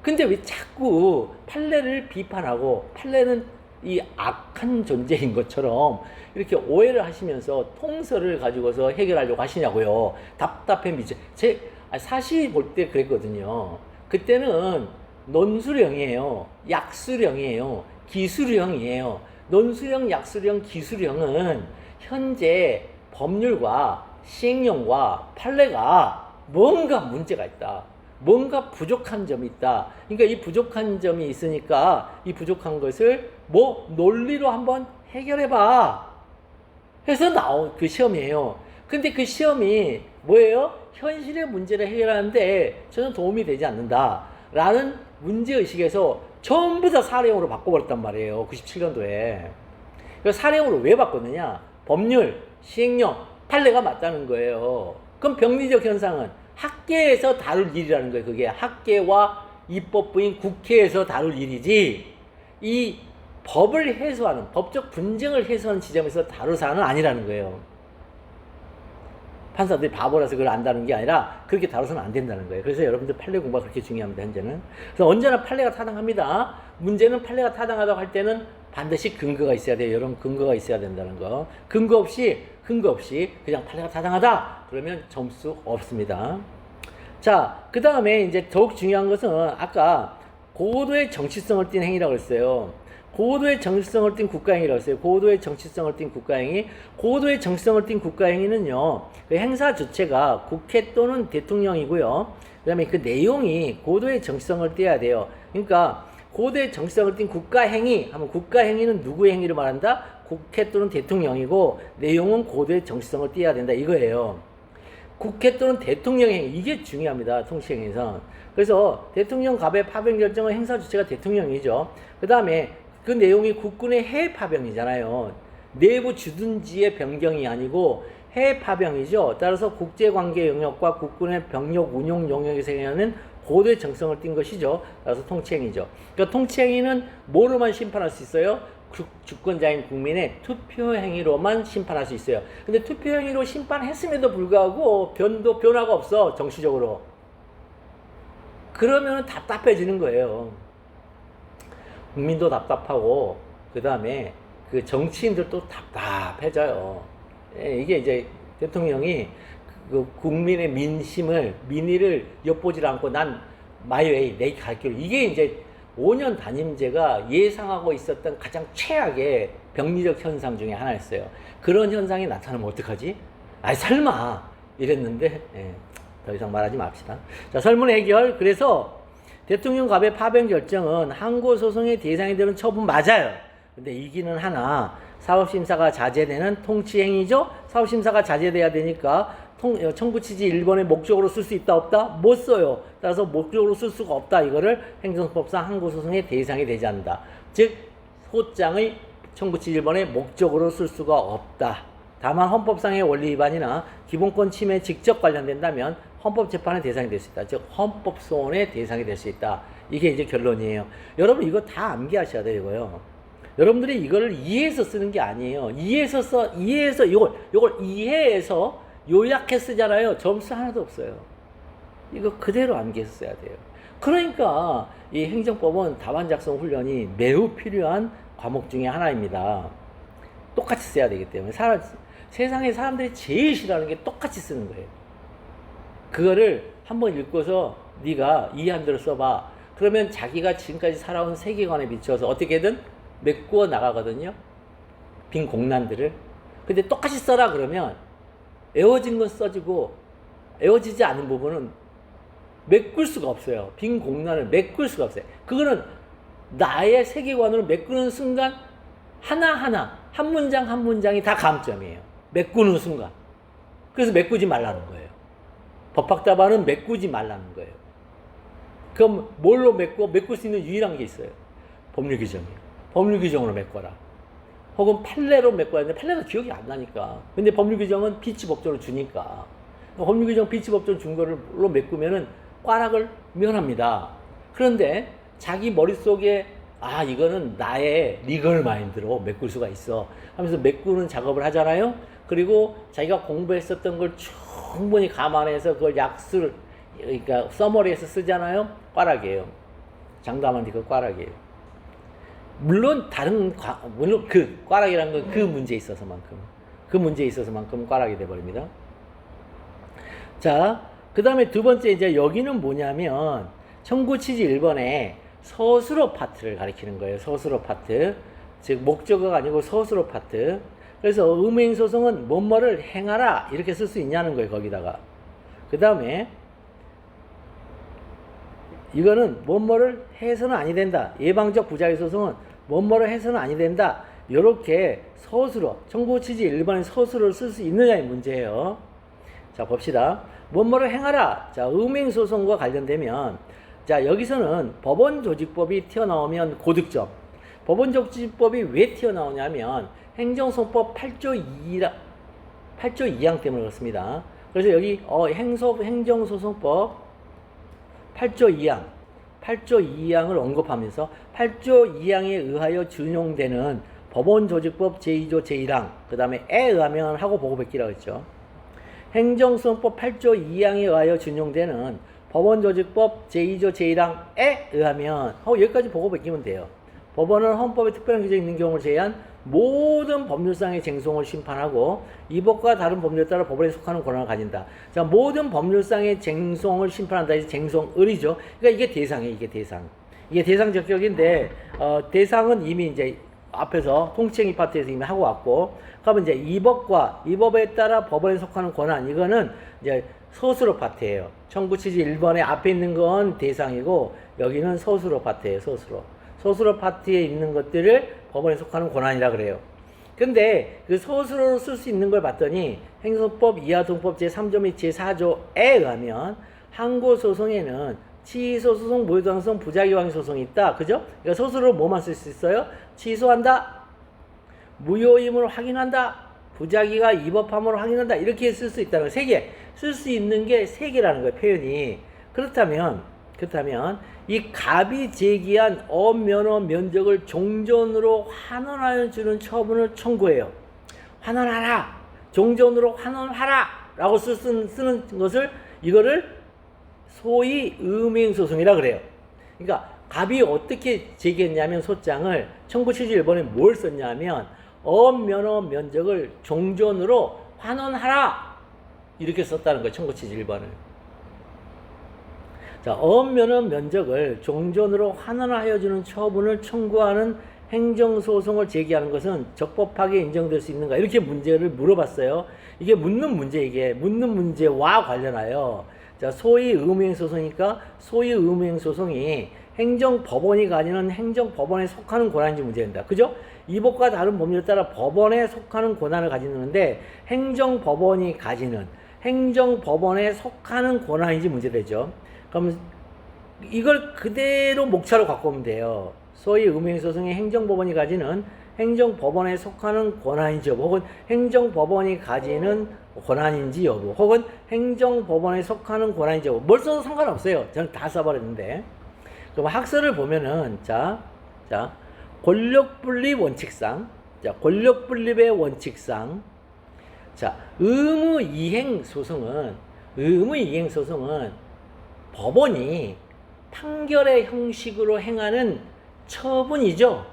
근데 왜 자꾸 판례를 비판하고 판례는 이 악한 존재인 것처럼 이렇게 오해를 하시면서 통설을 가지고서 해결하려고 하시냐고요. 답답해 미쳐. 사실 볼 때 그랬거든요. 그때는 논술형이에요. 약술형이에요. 기술형이에요. 논술형, 약술형, 기술형은 현재 법률과 시행령과 판례가 뭔가 문제가 있다. 뭔가 부족한 점이 있다. 그러니까 이 부족한 점이 있으니까 이 부족한 것을 논리로 한번 해결해봐. 해서 나온 그 시험이에요. 근데 그 시험이 뭐예요? 현실의 문제를 해결하는데 전혀 도움이 되지 않는다. 라는 문제의식에서 전부 다 사례형으로 바꿔버렸단 말이에요. 97년도에. 그래서 사령으로 왜 바꿨느냐? 법률, 시행령, 판례가 맞다는 거예요. 그럼 병리적 현상은 학계에서 다룰 일이라는 거예요. 그게 학계와 입법부인 국회에서 다룰 일이지 이 법을 해소하는 법적 분쟁을 해소하는 지점에서 다룰 사안은 아니라는 거예요. 판사들이 바보라서 그걸 안다는 게 아니라 그렇게 다뤄서는 안 된다는 거예요. 그래서 여러분들 판례 공부가 그렇게 중요합니다. 현재는. 그래서 언제나 판례가 타당합니다. 문제는 판례가 타당하다고 할 때는 반드시 근거가 있어야 돼요. 여러분 근거가 있어야 된다는 거. 근거 없이 그냥 판례가 타당하다 그러면 점수 없습니다. 자, 그 다음에 이제 더욱 중요한 것은 아까 고도의 정치성을 띈 행위라고 했어요. 고도의 정치성을 띈 국가행위라고 했어요. 고도의 정치성을 띈 국가행위. 고도의 정치성을 띈 국가행위는요, 그 행사 주체가 국회 또는 대통령이고요. 그 다음에 그 내용이 고도의 정치성을 띄어야 돼요. 그러니까 고도의 정치성을 띈 국가행위 하면 국가행위는 누구의 행위를 말한다? 국회 또는 대통령이고 내용은 고도의 정치성을 띄어야 된다 이거예요. 국회 또는 대통령의 행위 이게 중요합니다. 통치행위에서. 그래서 대통령 갑의 파병 결정은 행사 주체가 대통령이죠. 그 다음에 그 내용이 국군의 해외 파병이잖아요. 내부 주둔지의 변경이 아니고 해외 파병이죠. 따라서 국제관계 영역과 국군의 병력 운용 영역에서 행하는 고도의 정성을 띈 것이죠. 따라서 통치행위죠. 그러니까 통치행위는 뭐로만 심판할 수 있어요? 주권자인 국민의 투표행위로만 심판할 수 있어요. 근데 투표행위로 심판했음에도 불구하고 변화가 없어. 정치적으로. 그러면 답답해지는 거예요. 국민도 답답하고 그 다음에 그 정치인들도 답답해져요. 이게 이제 대통령이 그 국민의 민의를 엿보질 않고 난 마이웨이 내 갈 길로 이게 이제 5년 단임제가 예상하고 있었던 가장 최악의 병리적 현상 중에 하나였어요. 그런 현상이 나타나면 어떡하지? 아이 설마 이랬는데 더 이상 말하지 맙시다. 자, 설문 해결. 그래서 대통령 갑의 파병 결정은 항고소송의 대상이 되는 처분 맞아요. 근데 이기는 하나 사법심사가 자제되는 통치행위죠. 사법심사가 자제돼야 되니까 청구취지 1번의 목적으로 쓸 수 있다 없다? 못 써요. 따라서 목적으로 쓸 수가 없다. 이거를 행정법상 항고소송의 대상이 되지 않는다. 즉 소장의 청구취지 1번의 목적으로 쓸 수가 없다. 다만 헌법상의 원리 위반이나 기본권 침해에 직접 관련된다면 헌법재판의 대상이 될 수 있다. 즉 헌법소원의 대상이 될 수 있다. 이게 이제 결론이에요. 여러분 이거 다 암기하셔야 돼요. 이거요. 여러분들이 이거를 이해해서 쓰는 게 아니에요. 이해해서 이걸 이해해서 요약해 쓰잖아요. 점수 하나도 없어요. 이거 그대로 암기해서 써야 돼요. 그러니까 이 행정법은 답안 작성 훈련이 매우 필요한 과목 중에 하나입니다. 똑같이 써야 되기 때문에 세상에 사람들이 제일 싫어하는 게 똑같이 쓰는 거예요. 그거를 한번 읽고서 네가 이해한 대로 써봐. 그러면 자기가 지금까지 살아온 세계관에 비춰서 어떻게든 메꾸어 나가거든요. 빈 공란들을. 근데 똑같이 써라 그러면 애워진 건 써지고 애워지지 않은 부분은 메꿀 수가 없어요. 빈 공란을 메꿀 수가 없어요. 그거는 나의 세계관으로 메꾸는 순간 하나하나 한 문장 한 문장이 다 감점이에요. 메꾸는 순간. 그래서 메꾸지 말라는 거예요. 법학답안은 메꾸지 말라는 거예요. 그럼 뭘로 메꿀 수 있는 유일한 게 있어요. 법률 규정이에요. 법률 규정으로 메꿔라. 혹은 판례로 메꿔야 하는데 판례가 기억이 안 나니까. 근데 법률 규정은 비치법조로 주니까. 법률 규정 비치법조로 준 거로 메꾸면은 꽈락을 면합니다. 그런데 자기 머릿속에 이거는 나의 리걸 마인드로 메꿀 수가 있어 하면서 메꾸는 작업을 하잖아요. 그리고 자기가 공부했었던 걸 충분히 감안해서 그걸 그러니까 서머리에서 쓰잖아요. 꽈락이에요. 장담한 그 꽈락이에요. 물론 물론 그 꽈락이라는 건 그 문제에 있어서만큼 꽈락이 돼버립니다. 자, 그 다음에 두 번째 이제 여기는 뭐냐면 청구취지 1번에 서술어 파트를 가리키는 거예요. 서술어 파트. 즉 목적어가 아니고 서술어 파트. 그래서 의무행소송은 뭐뭐를 행하라 이렇게 쓸 수 있냐는 거예요. 거기다가. 그 다음에 이거는 뭐뭐를 해서는 아니 된다. 예방적 부작위 소송은 뭐뭐를 해서는 아니 된다. 이렇게 서술어, 청구취지 1번의 서술어를 쓸 수 있느냐의 문제예요. 자, 봅시다. 뭐뭐를 행하라. 자, 의무행소송과 관련되면 자, 여기서는 법원조직법이 튀어나오면 고득점. 법원조직법이 왜 튀어나오냐면 행정소송법 8조 2항 때문에 그렇습니다. 그래서 여기 행정소송법 8조 2항을 언급하면서 8조 2항에 의하여 준용되는 법원조직법 제2조 제1항 그 다음에 에 의하면 하고 보고받기라고 했죠. 행정소송법 8조 2항에 의하여 준용되는 법원조직법 제2조 제1항에 의하면 하고 여기까지 보고받기면 돼요. 법원은 헌법에 특별한 규정이 있는 경우를 제외한 모든 법률상의 쟁송을 심판하고 이 법과 다른 법률에 따라 법원에 속하는 권한을 가진다. 자, 모든 법률상의 쟁송을 심판한다. 이제 쟁송을이죠. 그러니까 이게 대상이에요. 이게 대상. 이게 대상 적격인데 대상은 이미 이제 앞에서 통치행위 파트에서 이미 하고 왔고, 그러면 이제 이 법에 따라 법원에 속하는 권한, 이거는 이제 서술어 파트예요. 청구 취지 1번에 앞에 있는 건 대상이고 여기는 서술어 파트예요. 서술어 파트에 있는 것들을 법원에 속하는 권한이라 그래요. 근데 그 서술어로 쓸 수 있는 걸 봤더니 행정소송법 이하동법 제3조 및 제4조에 의하면 항고소송에는 취소소송, 무효당성, 부작위왕 소송이 있다. 그죠? 그러니까 서술어로 뭐만 쓸 수 있어요? 취소한다, 무효임을 확인한다, 부작위가 위법함을 확인한다. 이렇게 쓸 수 있다는 거예요. 3개. 쓸 수 있는 게 3개라는 거예요. 표현이. 그렇다면 이 갑이 제기한 엄면허 면적을 종전으로 환원하여 주는 처분을 청구해요. 환원하라, 종전으로 환원하라 라고 쓰는 것을, 이거를 소위 음행소송이라 그래요. 그러니까 갑이 어떻게 제기했냐면 소장을 청구 취지 1번에 뭘 썼냐면 엄면허 면적을 종전으로 환원하라 이렇게 썼다는 거예요. 청구 취지 1번을. 자, 엄면허 면적을 종전으로 환원하여 주는 처분을 청구하는 행정소송을 제기하는 것은 적법하게 인정될 수 있는가? 이렇게 문제를 물어봤어요. 이게 묻는 문제와 관련하여, 자, 소위 의무행소송이니까 소위 의무행소송이 행정법원이 가지는 행정법원에 속하는 권한인지 문제된다. 그죠? 이 법과 다른 법률에 따라 법원에 속하는 권한을 가지는데 행정법원에 속하는 권한인지 문제되죠. 그럼 이걸 그대로 목차로 갖고 오면 돼요. 소위 의무행소송이 행정법원이 가지는 행정법원에 속하는 권한인지 여부, 혹은 행정법원이 가지는 권한인지 여부, 혹은 행정법원에 속하는 권한인지 여부, 뭘 써도 상관없어요. 저는 다 써버렸는데. 그럼 학설을 보면은 자 권력분립 원칙상, 권력분립의 원칙상, 자, 의무이행소송은 법원이 판결의 형식으로 행하는 처분이죠.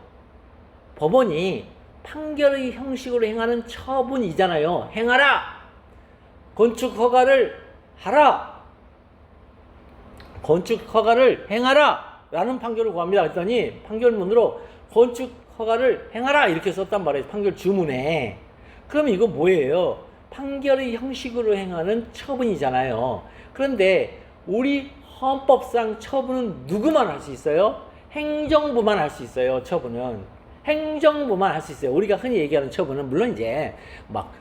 법원이 판결의 형식으로 행하는 처분이잖아요. 행하라! 건축허가를 하라! 건축허가를 행하라! 라는 판결을 구합니다. 그랬더니 판결문으로 건축허가를 행하라! 이렇게 썼단 말이에요. 판결 주문에. 그럼 이거 뭐예요? 판결의 형식으로 행하는 처분이잖아요. 그런데 우리 헌법상 처분은 누구만 할 수 있어요? 행정부만 할 수 있어요. 처분은 행정부만 할 수 있어요. 우리가 흔히 얘기하는 처분은 물론 이제 막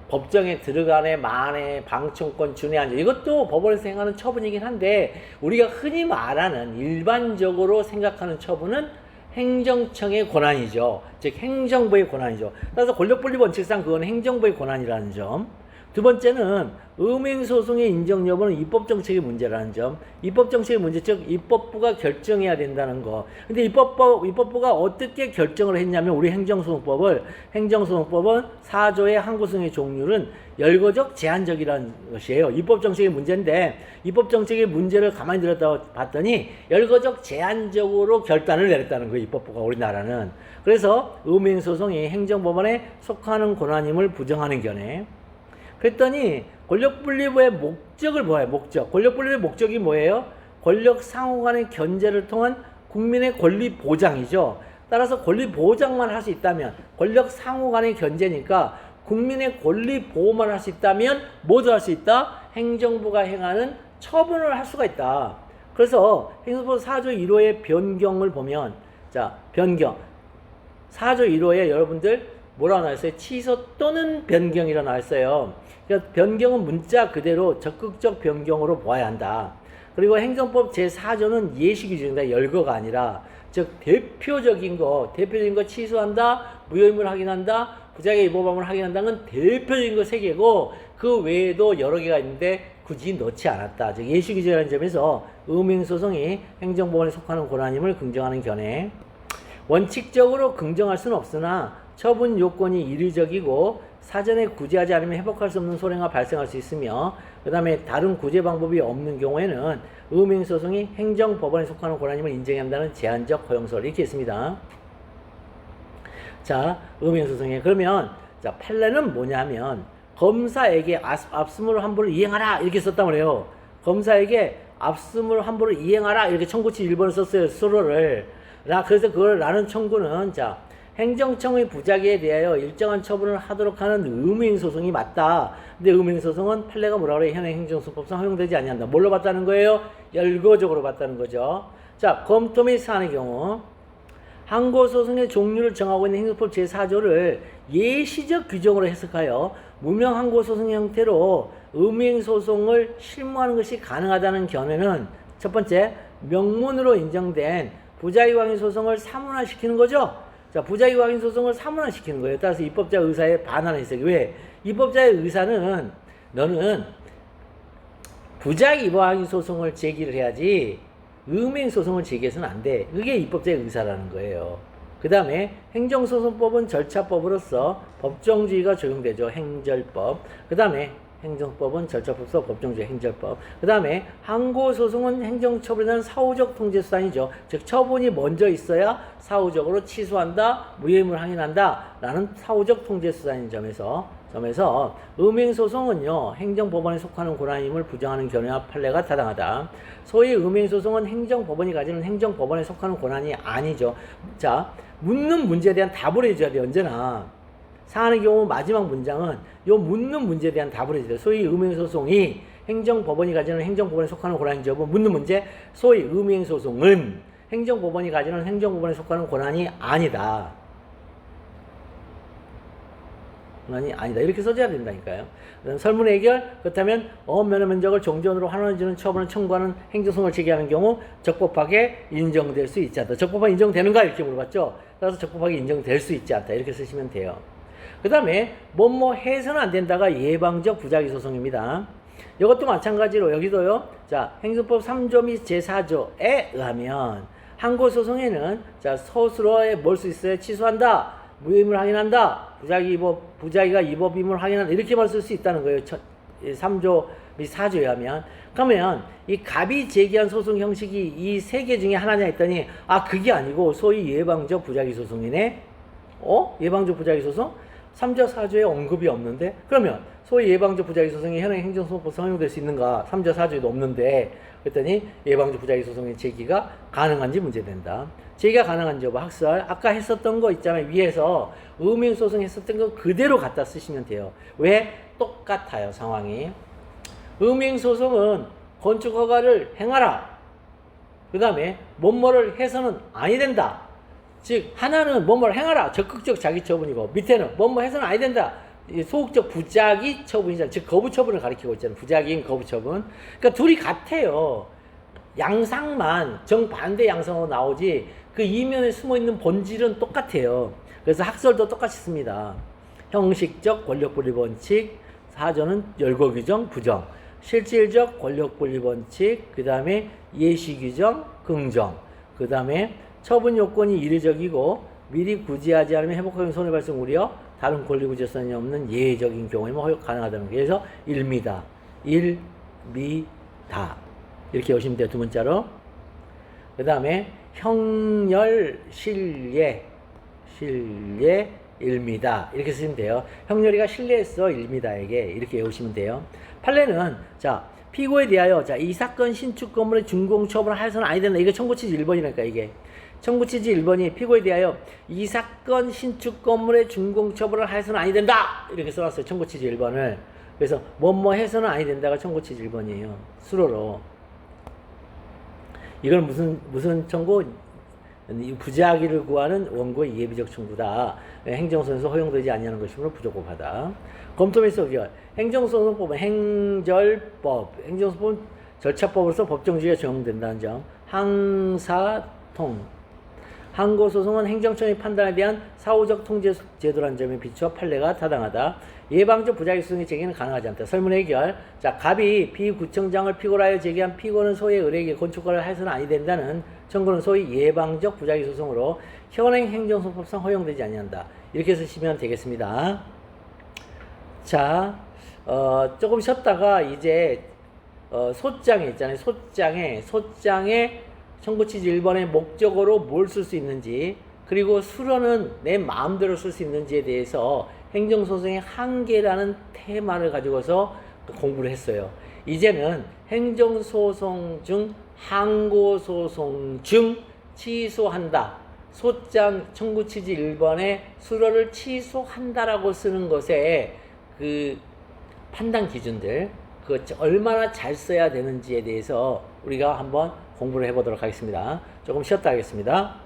법정에 들어가네 마네 방청권 준해한제 이것도 법원에서 행하는 처분이긴 한데, 우리가 흔히 말하는 일반적으로 생각하는 처분은 행정청의 권한이죠. 즉 행정부의 권한이죠. 따라서 권력분립 원칙상 그건 행정부의 권한이라는 점. 두 번째는 음행소송의 인정 여부는 입법정책의 문제라는 점. 입법정책의 문제, 즉 입법부가 결정해야 된다는 거. 근데 입법부가 어떻게 결정을 했냐면 우리 행정소송법은 4조의 항고소송의 종류는 열거적 제한적이라는 것이에요. 입법정책의 문제인데 입법정책의 문제를 가만히 들었다 봤더니 열거적 제한적으로 결단을 내렸다는 거예요. 입법부가, 우리나라는. 그래서 음행소송이 행정법원에 속하는 권한임을 부정하는 견해. 그랬더니 권력분립의 목적을 뭐예요? 권력분립의 목적이 뭐예요? 권력 상호 간의 견제를 통한 국민의 권리 보장이죠. 따라서 권리 보장만 할 수 있다면, 권력 상호 간의 견제니까 국민의 권리 보호만 할 수 있다면 뭐도 할 수 있다? 행정부가 행하는 처분을 할 수가 있다. 그래서 행정법 4조 1호의 변경을 보면, 자, 변경 4조 1호에 여러분들 뭐라고 나왔어요? 취소 또는 변경이라고 나왔어요. 그러니까 변경은 문자 그대로 적극적 변경으로 보아야 한다. 그리고 행정법 제4조는 예시 기준이다. 열거가 아니라. 즉 대표적인 거 취소한다, 무효임을 확인한다, 부작위 위법함을 확인한다는 건 대표적인 거 3개고 그 외에도 여러 개가 있는데 굳이 넣지 않았다. 즉 예시규정이라는 점에서 음행소송이 행정법원에 속하는 권한임을 긍정하는 견해. 원칙적으로 긍정할 수는 없으나 처분 요건이 이례적이고 사전에 구제하지 않으면 회복할 수 없는 손해가 발생할 수 있으며 그 다음에 다른 구제 방법이 없는 경우에는 음행소송이 행정법원에 속하는 권한임을 인정해야 한다는 제한적 허용서를 이렇게 했습니다. 자, 음행소송에 그러면 자 판례는 뭐냐면 검사에게 압수물 환부를 이행하라 이렇게 썼단 말이에요. 검사에게 압수물 환부를 이행하라 이렇게 청구치 1번을 썼어요. 수로를. 그래서 그걸 라는 청구는 자 행정청의 부작위에 대하여 일정한 처분을 하도록 하는 음행소송이 맞다. 근데 음행소송은 판례가 뭐라 그래? 현행 행정소송법상 허용되지 아니한다. 뭘로 봤다는 거예요? 열거적으로 봤다는 거죠. 자, 검토 및 사안의 경우 항고소송의 종류를 정하고 있는 행정법 제4조를 예시적 규정으로 해석하여 무명 항고소송 형태로 음행소송을 실무하는 것이 가능하다는 견해는 첫 번째, 명문으로 인정된 부작위 확인 소송을 사문화시키는 거죠. 자, 부작위 확인 소송을 사문화시키는 거예요. 따라서 입법자 의사에 반하는 해석이 왜? 입법자의 의사는 너는 부작위 확인 소송을 제기를 해야지 음행 소송을 제기해서는 안 돼. 그게 입법자의 의사라는 거예요. 그 다음에 행정소송법은 절차법으로서 법정주의가 적용되죠. 행절법. 그 다음에 행정법은 절차법으로서 법정주의 행절법. 그 다음에 항고소송은 행정처분에 대한 사후적 통제수단이죠. 즉 처분이 먼저 있어야 사후적으로 취소한다, 무효임을 확인한다 라는 사후적 통제수단인 점에서 음행소송은요 행정법원에 속하는 권한임을 부정하는 견해와 판례가 타당하다. 소위 음행소송은 행정법원이 가지는 행정법원에 속하는 권한이 아니죠. 자, 묻는 문제에 대한 답을 해줘야 돼. 언제나 사안의 경우 마지막 문장은 요 묻는 문제에 대한 답을 해줘야 돼. 소위 음행소송이 행정법원이 가지는 행정법원에 속하는 권한인지 여부 묻는 문제. 소위 음행소송은 행정법원이 가지는 행정법원에 속하는 권한이 아니다. 권한이 아니다. 이렇게 써줘야 된다니까요. 그다음 설문 해결. 그렇다면 면허 면적을 종전으로 환원해주는 처분을 청구하는 행정소송을 제기하는 경우 적법하게 인정될 수 있지 않다. 적법하게 인정되는가? 이렇게 물어봤죠. 따라서 적법하게 인정될 수 있지 않다. 이렇게 쓰시면 돼요. 그 다음에 뭐뭐 해서는 안 된다가 예방적 부작위 소송입니다. 이것도 마찬가지로 여기도요. 자, 행정법 3조 및 제4조에 의하면 항고소송에는 자, 서술어에 뭘 수 있어요? 취소한다. 무효임을 확인한다. 부작위가 위법임을 확인한다. 이렇게만 쓸 수 있다는 거예요. 3조 및 4조에 하면. 그러면 이 갑이 제기한 소송 형식이 이 3개 중에 하나냐 했더니 그게 아니고 소위 예방적 부작위 소송이네. 예방적 부작위 소송? 3조 4조에 언급이 없는데 그러면 소위 예방적 부작위 소송이 현행 행정소송법상 허용될 수 있는가? 3조 4조에도 없는데 그랬더니 예방적 부작위 소송의 제기가 가능한지 문제된다. 제기가 가능한지 여부 학설 아까 했었던 거 있잖아요. 위에서 음행소송 했었던 거 그대로 갖다 쓰시면 돼요. 왜? 똑같아요. 상황이. 음행소송은 건축허가를 행하라. 그 다음에 뭐뭐를 해서는 아니 된다. 즉 하나는 뭐뭐를 행하라. 적극적 자기처분이고 밑에는 뭐뭐 해서는 아니 된다. 소극적 부작위 처분이잖아. 즉 거부처분을 가리키고 있잖아요. 부작위인 거부처분. 그러니까 둘이 같아요. 양상만 정반대 양상으로 나오지 그 이면에 숨어있는 본질은 똑같아요. 그래서 학설도 똑같이 씁니다. 형식적 권력분리 원칙, 4조는 열거규정, 부정, 실질적 권력분리 원칙, 그 다음에 예시규정, 긍정, 그 다음에 처분 요건이 이례적이고 미리 구제하지 않으면 회복하기 손해 발생 우려, 다른 권리구제성이 없는 예외적인 경우에만 허용 가능하다는 거예요. 그래서 일미다. 일미다. 이렇게 오시면 돼요. 두 문자로. 그 다음에 형렬 실례 일미다. 이렇게 쓰시면 돼요. 형렬이가 실례했어 일미다에게. 이렇게 외우시면 돼요. 판례는 자 피고에 대하여 자 이 사건 신축 건물의 준공 처분을 하여서는 아니 된다. 이게 청구취지 1번이니까 이게. 청구취지 1번이 피고에 대하여 이 사건 신축 건물의 준공 처분을 하여서는 아니 된다. 이렇게 써놨어요. 청구취지 1번을. 그래서 뭐뭐 해서는 아니 된다가 청구취지 1번이에요. 수로로. 이건 무슨 청구? 부작위를 구하는 원고의 예비적 청구다. 행정소송에서 허용되지 않냐는 것이므로 부적법하다. 검토 및 소결. 행정소송법은 행절법, 행정소송법은 절차법으로서 법정주의가 적용된다는 점. 항사통. 항고소송은 행정청의 판단에 대한 사후적 통제 제도라는 점에 비추어 판례가 타당하다. 예방적 부작위 소송의 제기는 가능하지 않다. 설문 해결. 자, 갑이 비구청장을 피고로 하여 제기한 피고는 소의 의뢰에게 건축가를 해서는 아니 된다는 청구는 소위 예방적 부작위 소송으로 현행 행정소송법상 허용되지 아니한다. 이렇게 쓰시면 되겠습니다. 자, 조금 쉬었다가 이제 소장에 있잖아요. 소장에 청구취지 1번의 목적어로 뭘 쓸 수 있는지, 그리고 수로는 내 마음대로 쓸 수 있는지에 대해서 행정소송의 한계라는 테마를 가지고서 공부를 했어요. 이제는 행정소송 중 항고소송 중 취소한다. 소장 청구취지 1번에 수로를 취소한다라고 쓰는 것에 그 판단 기준들, 그 얼마나 잘 써야 되는지에 대해서 우리가 한번 공부를 해보도록 하겠습니다. 조금 쉬었다 하겠습니다.